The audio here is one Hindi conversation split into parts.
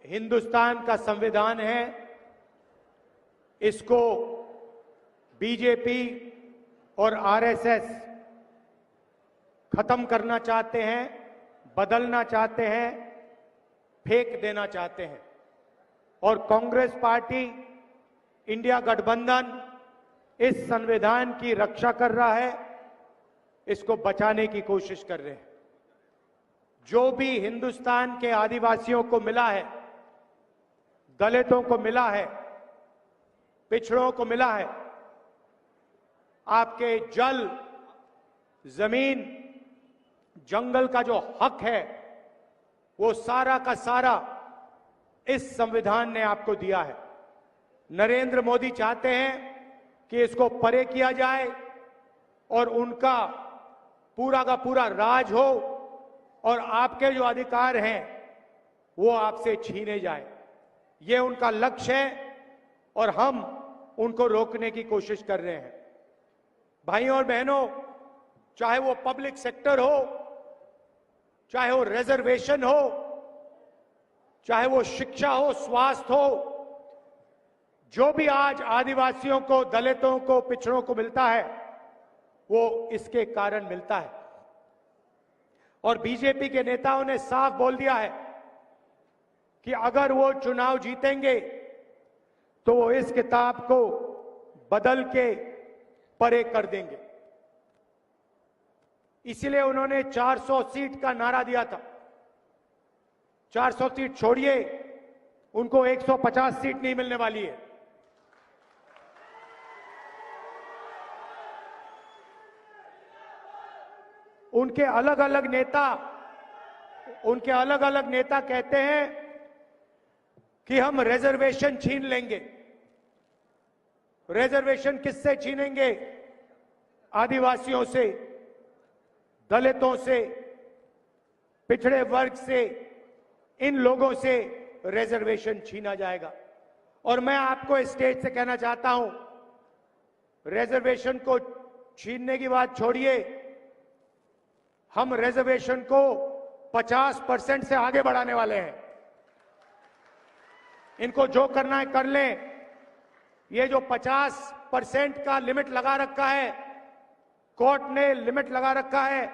हिंदुस्तान का संविधान है, इसको बीजेपी और आरएसएस खत्म करना चाहते हैं, बदलना चाहते हैं, फेंक देना चाहते हैं। और कांग्रेस पार्टी, इंडिया गठबंधन इस संविधान की रक्षा कर रहा है, इसको बचाने की कोशिश कर रहे हैं। जो भी हिंदुस्तान के आदिवासियों को मिला है, दलितों को मिला है, पिछड़ों को मिला है, आपके जल, जमीन, जंगल का जो हक है, वो सारा का सारा इस संविधान ने आपको दिया है। नरेंद्र मोदी चाहते हैं कि इसको परे किया जाए और उनका पूरा का पूरा राज हो और आपके जो अधिकार हैं वो आपसे छीने जाए। ये उनका लक्ष्य है और हम उनको रोकने की कोशिश कर रहे हैं। भाइयों और बहनों, चाहे वो पब्लिक सेक्टर हो, चाहे वो रिजर्वेशन हो, चाहे वो शिक्षा हो, स्वास्थ्य हो, जो भी आज आदिवासियों को, दलितों को, पिछड़ों को मिलता है वो इसके कारण मिलता है। और बीजेपी के नेताओं ने साफ बोल दिया है कि अगर वो चुनाव जीतेंगे तो वो इस किताब को बदल के परे कर देंगे। इसलिए उन्होंने 400 सीट का नारा दिया था। 400 सीट छोड़िए, उनको 150 सीट नहीं मिलने वाली है। उनके अलग अलग नेता कहते हैं कि हम रिजर्वेशन छीन लेंगे। रिजर्वेशन किससे छीनेंगे? आदिवासियों से, दलितों से, पिछड़े वर्ग से, इन लोगों से रिजर्वेशन छीना जाएगा। और मैं आपको इस स्टेज से कहना चाहता हूं, रिजर्वेशन को छीनने की बात छोड़िए, हम रिजर्वेशन को 50% से आगे बढ़ाने वाले हैं। इनको जो करना है कर लें। ये जो 50% का लिमिट लगा रखा है, कोर्ट ने लिमिट लगा रखा है,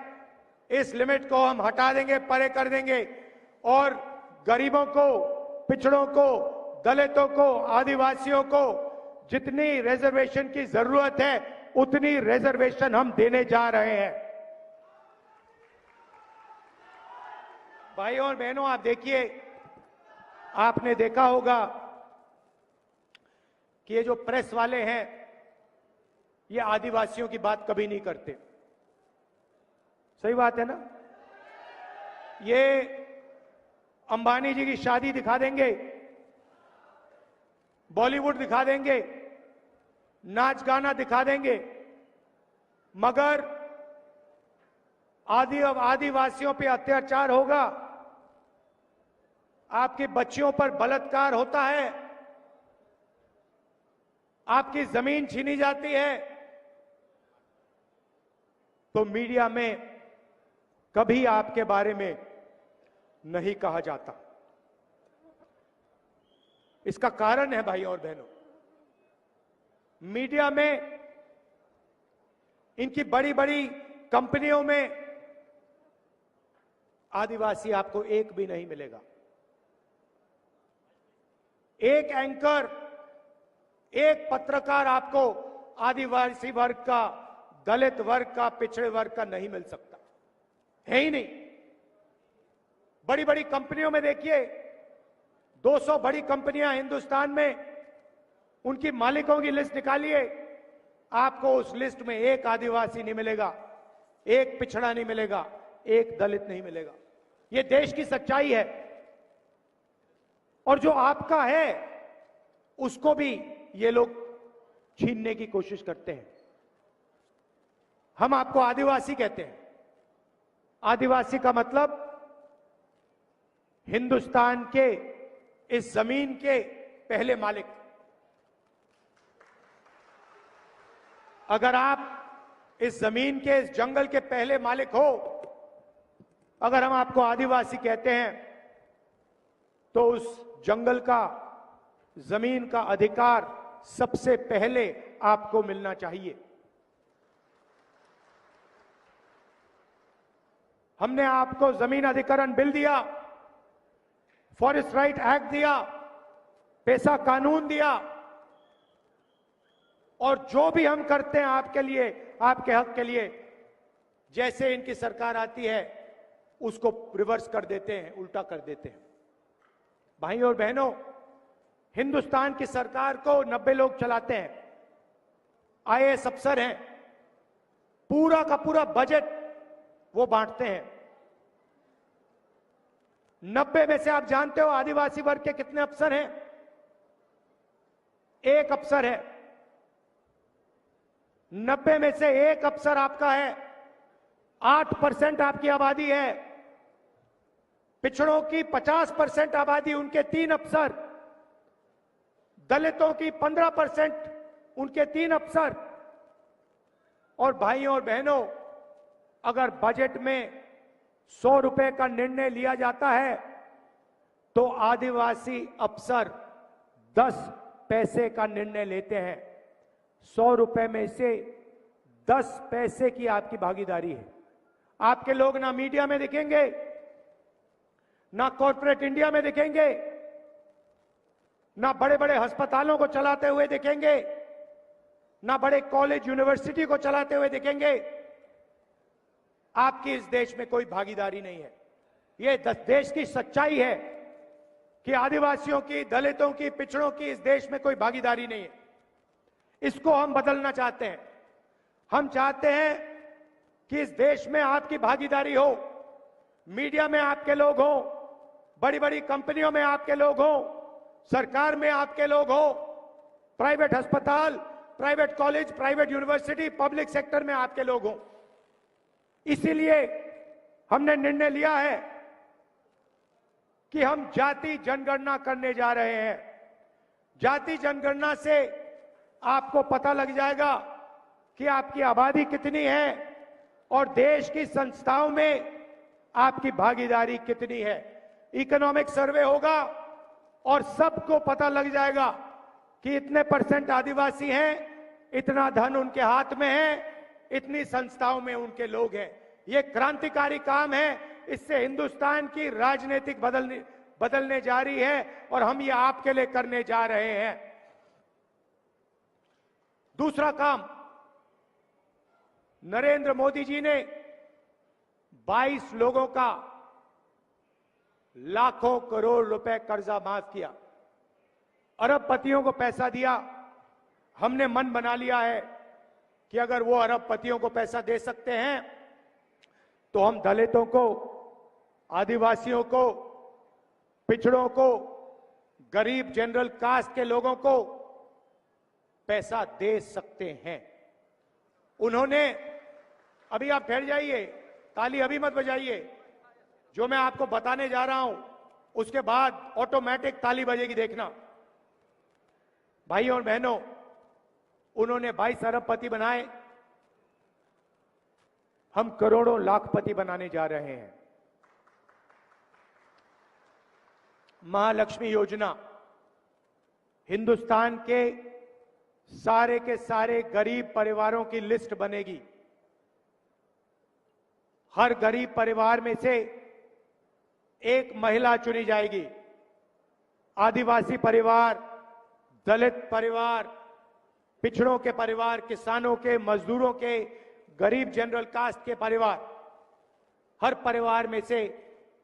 इस लिमिट को हम हटा देंगे, परे कर देंगे और गरीबों को, पिछड़ों को, दलितों को, आदिवासियों को जितनी रिजर्वेशन की जरूरत है उतनी रिजर्वेशन हम देने जा रहे हैं। भाइयों और बहनों, आप देखिए, आपने देखा होगा कि ये जो प्रेस वाले हैं ये आदिवासियों की बात कभी नहीं करते। सही बात है ना? ये अंबानी जी की शादी दिखा देंगे, बॉलीवुड दिखा देंगे, नाच गाना दिखा देंगे, मगर आदिवासियों पे अत्याचार होगा, आपकी बच्चियों पर बलात्कार होता है, आपकी जमीन छीनी जाती है, तो मीडिया में कभी आपके बारे में नहीं कहा जाता। इसका कारण है भाइयों और बहनों, मीडिया में, इनकी बड़ी बड़ी कंपनियों में आदिवासी आपको एक भी नहीं मिलेगा। एक एंकर, एक पत्रकार आपको आदिवासी वर्ग का, दलित वर्ग का, पिछड़े वर्ग का नहीं मिल सकता, है ही नहीं। बड़ी बड़ी कंपनियों में देखिए, 200 बड़ी कंपनियां हिंदुस्तान में, उनकी मालिकों की लिस्ट निकालिए, आपको उस लिस्ट में एक आदिवासी नहीं मिलेगा, एक पिछड़ा नहीं मिलेगा, एक दलित नहीं मिलेगा। यह देश की सच्चाई है। और जो आपका है उसको भी ये लोग छीनने की कोशिश करते हैं। हम आपको आदिवासी कहते हैं। आदिवासी का मतलब हिंदुस्तान के इस जमीन के पहले मालिक। अगर आप इस जमीन के, इस जंगल के पहले मालिक हो, अगर हम आपको आदिवासी कहते हैं, तो उस जंगल का, जमीन का अधिकार सबसे पहले आपको मिलना चाहिए। हमने आपको जमीन अधिग्रहण बिल दिया, फॉरेस्ट राइट एक्ट दिया, पेसा कानून दिया, और जो भी हम करते हैं आपके लिए, आपके हक के लिए, जैसे इनकी सरकार आती है उसको रिवर्स कर देते हैं, उल्टा कर देते हैं। भाइयों और बहनों, हिंदुस्तान की सरकार को 90 लोग चलाते हैं, आईएएस अफसर हैं, पूरा का पूरा बजट वो बांटते हैं। 90 में से आप जानते हो आदिवासी वर्ग के कितने अफसर हैं? एक अफसर है। 90 में से एक अफसर आपका है। 8% आपकी आबादी है। पिछड़ों की 50% आबादी, उनके 3 अफसर। दलितों की 15%, उनके 3 अफसर। और भाइयों और बहनों, अगर बजट में 100 रुपए का निर्णय लिया जाता है तो आदिवासी अफसर 10 पैसे का निर्णय लेते हैं। 100 रुपए में से 10 पैसे की आपकी भागीदारी है। आपके लोग ना मीडिया में दिखेंगे, ना कॉर्पोरेट इंडिया में दिखेंगे, ना बड़े बड़े अस्पतालों को चलाते हुए दिखेंगे, ना बड़े कॉलेज यूनिवर्सिटी को चलाते हुए दिखेंगे। आपकी इस देश में कोई भागीदारी नहीं है। यह देश की सच्चाई है कि आदिवासियों की, दलितों की, पिछड़ों की इस देश में कोई भागीदारी नहीं है। इसको हम बदलना चाहते हैं। हम चाहते हैं कि इस देश में आपकी भागीदारी हो, मीडिया में आपके लोग हो, बड़ी बड़ी कंपनियों में आपके लोग हो, सरकार में आपके लोग हो, प्राइवेट अस्पताल, private college, private university, public sector में आपके लोग हो। इसीलिए हमने निर्णय लिया है कि हम जाति जनगणना करने जा रहे हैं। जाति जनगणना से आपको पता लग जाएगा कि आपकी आबादी कितनी है और देश की संस्थाओं में आपकी भागीदारी कितनी है। इकोनॉमिक सर्वे होगा और सबको पता लग जाएगा कि इतने % आदिवासी हैं, इतना धन उनके हाथ में है, इतनी संस्थाओं में उनके लोग हैं। ये क्रांतिकारी काम है। इससे हिंदुस्तान की राजनीतिक बदलने जा रही है और हम ये आपके लिए करने जा रहे हैं। दूसरा काम, नरेंद्र मोदी जी ने 22 लोगों का लाखों करोड़ रुपए कर्जा माफ किया, अरबपतियों को पैसा दिया। हमने मन बना लिया है कि अगर वो अरबपतियों को पैसा दे सकते हैं तो हम दलितों को, आदिवासियों को, पिछड़ों को, गरीब जनरल कास्ट के लोगों को पैसा दे सकते हैं। उन्होंने, अभी आप ठहर जाइए, ताली अभी मत बजाइए, जो मैं आपको बताने जा रहा हूं उसके बाद ऑटोमेटिक ताली बजेगी, देखना। भाइयों और बहनों, उन्होंने 22 अरबपति बनाए, हम करोड़ों लाखपति बनाने जा रहे हैं। महालक्ष्मी योजना, हिंदुस्तान के सारे गरीब परिवारों की लिस्ट बनेगी। हर गरीब परिवार में से एक महिला चुनी जाएगी। आदिवासी परिवार, दलित परिवार, पिछड़ों के परिवार, किसानों के, मजदूरों के, गरीब जनरल कास्ट के परिवार, हर परिवार में से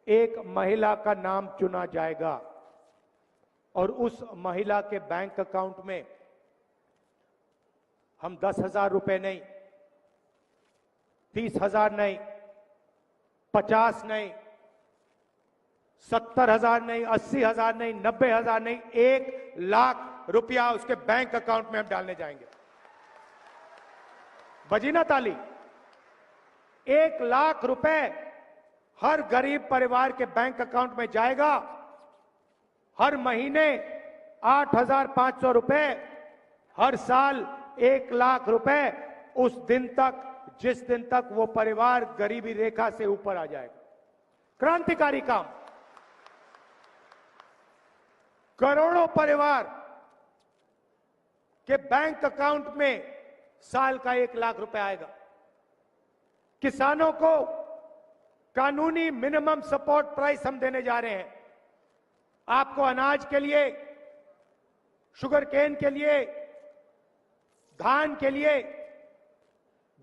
एक महिला का नाम चुना जाएगा और उस महिला के बैंक अकाउंट में हम 10,000 रुपए नहीं, 30,000 नहीं, 50 नहीं, 70,000 नहीं, 80,000 नहीं, 90,000 नहीं, 1 लाख रुपया उसके बैंक अकाउंट में हम डालने जाएंगे। बजी ना ताली? 1 लाख रुपए हर गरीब परिवार के बैंक अकाउंट में जाएगा। हर महीने 8,500 रुपए, हर साल 1 लाख रुपए, उस दिन तक जिस दिन तक वो परिवार गरीबी रेखा से ऊपर आ जाएगा। क्रांतिकारी काम। करोड़ों परिवार के बैंक अकाउंट में साल का 1 लाख रुपए आएगा। किसानों को कानूनी मिनिमम सपोर्ट प्राइस हम देने जा रहे हैं। आपको अनाज के लिए, शुगर केन के लिए, धान के लिए,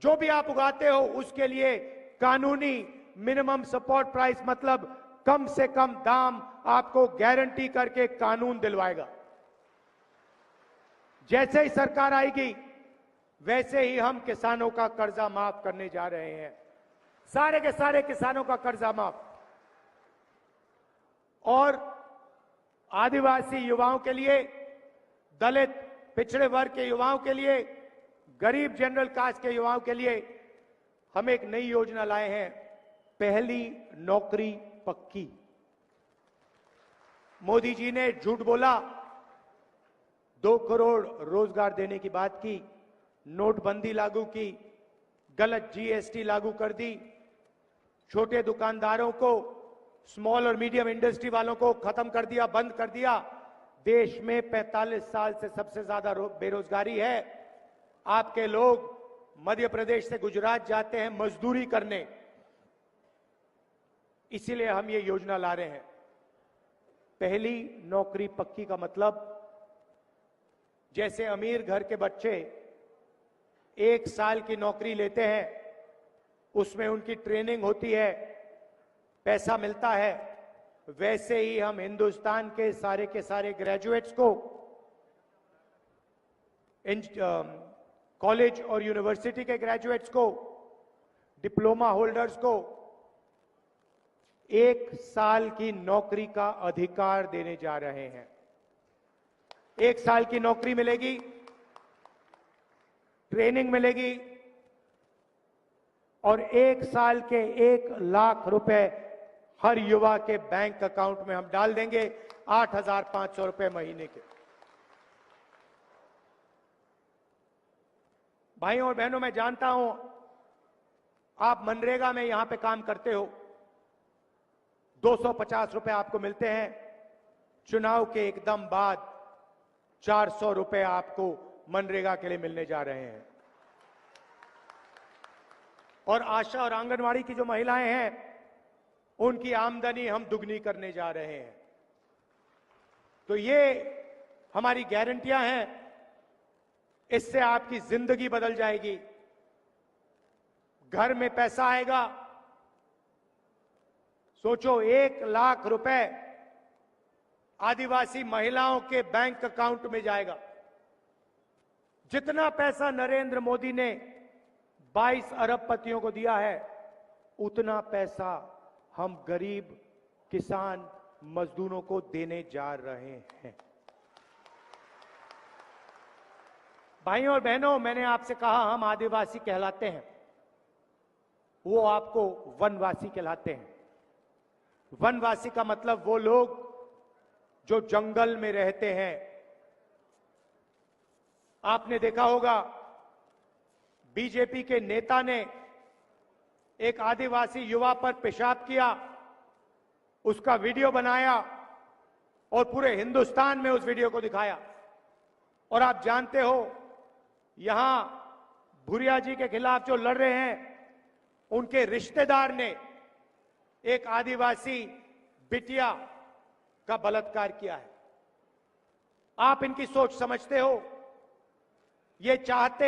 जो भी आप उगाते हो उसके लिए कानूनी मिनिमम सपोर्ट प्राइस, मतलब कम से कम दाम आपको गारंटी करके कानून दिलवाएगा। जैसे ही सरकार आएगी वैसे ही हम किसानों का कर्जा माफ करने जा रहे हैं। सारे के सारे किसानों का कर्जा माफ। और आदिवासी युवाओं के लिए, दलित पिछड़े वर्ग के युवाओं के लिए, गरीब जनरल कास्ट के युवाओं के लिए हम एक नई योजना लाए हैं, पहली नौकरी पक्की। मोदी जी ने झूठ बोला, 2 करोड़ रोजगार देने की बात की, नोटबंदी लागू की, गलत जीएसटी लागू कर दी, छोटे दुकानदारों को, स्मॉल और मीडियम इंडस्ट्री वालों को खत्म कर दिया, बंद कर दिया। देश में 45 साल से सबसे ज्यादा बेरोजगारी है। आपके लोग मध्य प्रदेश से गुजरात जाते हैं मजदूरी करने, इसीलिए हम ये योजना ला रहे हैं। पहली नौकरी पक्की का मतलब, जैसे अमीर घर के बच्चे 1 साल की नौकरी लेते हैं, उसमें उनकी ट्रेनिंग होती है, पैसा मिलता है, वैसे ही हम हिंदुस्तान के सारे ग्रेजुएट्स को, कॉलेज और यूनिवर्सिटी के ग्रेजुएट्स को, डिप्लोमा होल्डर्स को 1 साल की नौकरी का अधिकार देने जा रहे हैं। 1 साल की नौकरी मिलेगी, ट्रेनिंग मिलेगी और 1 साल के 1 लाख रुपए हर युवा के बैंक अकाउंट में हम डाल देंगे, 8,500 रुपए महीने के। भाइयों और बहनों, मैं जानता हूं आप मनरेगा में यहां पे काम करते हो, 250 रुपए आपको मिलते हैं। चुनाव के एकदम बाद 400 रुपए आपको मनरेगा के लिए मिलने जा रहे हैं। और आशा और आंगनवाड़ी की जो महिलाएं हैं, उनकी आमदनी हम दुगनी करने जा रहे हैं। तो ये हमारी गारंटियां हैं, इससे आपकी जिंदगी बदल जाएगी। घर में पैसा आएगा। सोचो, 1 लाख रुपए आदिवासी महिलाओं के बैंक अकाउंट में जाएगा। जितना पैसा नरेंद्र मोदी ने 22 अरबपतियों को दिया है, उतना पैसा हम गरीब किसान मजदूरों को देने जा रहे हैं। भाइयों और बहनों, मैंने आपसे कहा हम आदिवासी कहलाते हैं, वो आपको वनवासी कहलाते हैं। वनवासी का मतलब वो लोग जो जंगल में रहते हैं। आपने देखा होगा, बीजेपी के नेता ने एक आदिवासी युवा पर पेशाब किया, उसका वीडियो बनाया और पूरे हिंदुस्तान में उस वीडियो को दिखाया। और आप जानते हो, यहां भूरिया जी के खिलाफ जो लड़ रहे हैं, उनके रिश्तेदार ने एक आदिवासी बिटिया का बलात्कार किया है। आप इनकी सोच समझते हो? ये चाहते